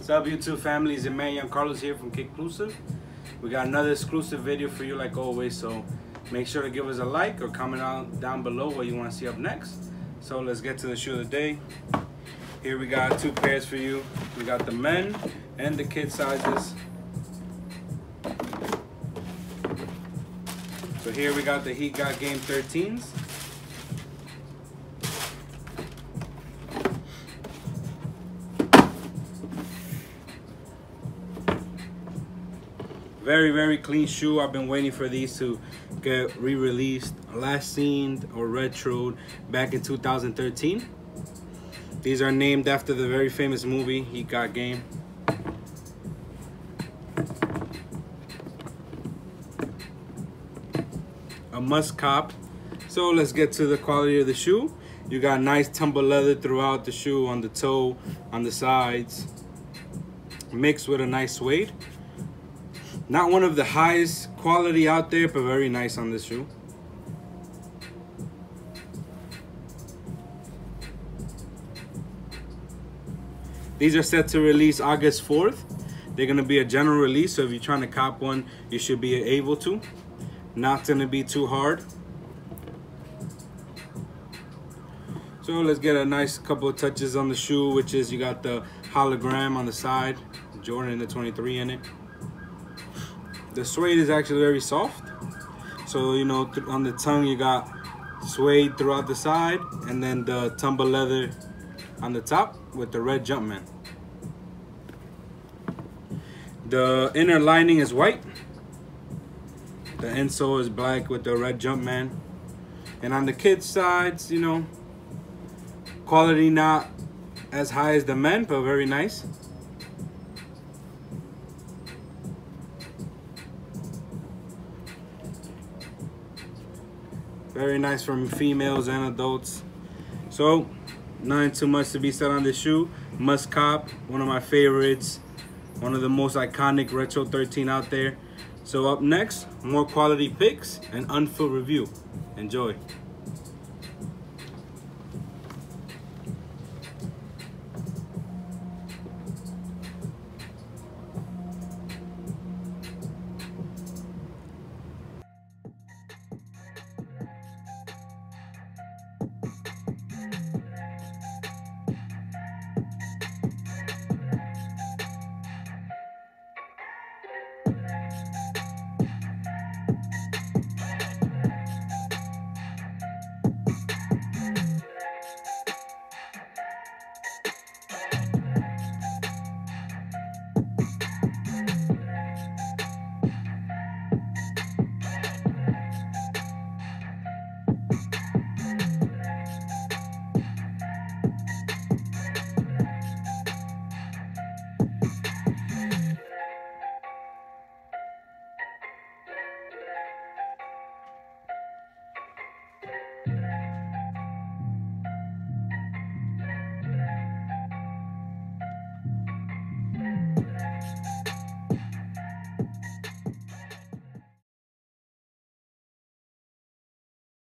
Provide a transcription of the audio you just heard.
What's up, YouTube family? It's Emmanuel Carlos here from Kick Exclusive. We got another exclusive video for you like always, so make sure to give us a like or comment down below what you want to see up next. So let's get to the shoe of the day. Here we got two pairs for you. We got the men and the kid sizes. So here we got the Heat Got Game 13s. Very clean shoe. I've been waiting for these to get re-released. Last seen or retroed back in 2013. These are named after the very famous movie Heat Got Game. A must cop. So let's get to the quality of the shoe. You got nice tumble leather throughout the shoe, on the toe, on the sides, mixed with a nice suede. Not one of the highest quality out there, but very nice on this shoe. These are set to release August 4th. They're gonna be a general release, so if you're trying to cop one, you should be able to. Not gonna be too hard. So let's get a nice couple of touches on the shoe, which is you got the hologram on the side, Jordan the 23 in it. The suede is actually very soft. So, you know, on the tongue you got suede throughout the side, and then the tumble leather on the top with the red Jumpman. The inner lining is white. The insole is black with the red Jumpman. And on the kids' sides, you know, quality not as high as the men, but very nice. Very nice from females and adults. So, nothing too much to be said on this shoe. Must cop, one of my favorites. One of the most iconic Retro 13 out there. So up next, more quality picks and unfilled review. Enjoy.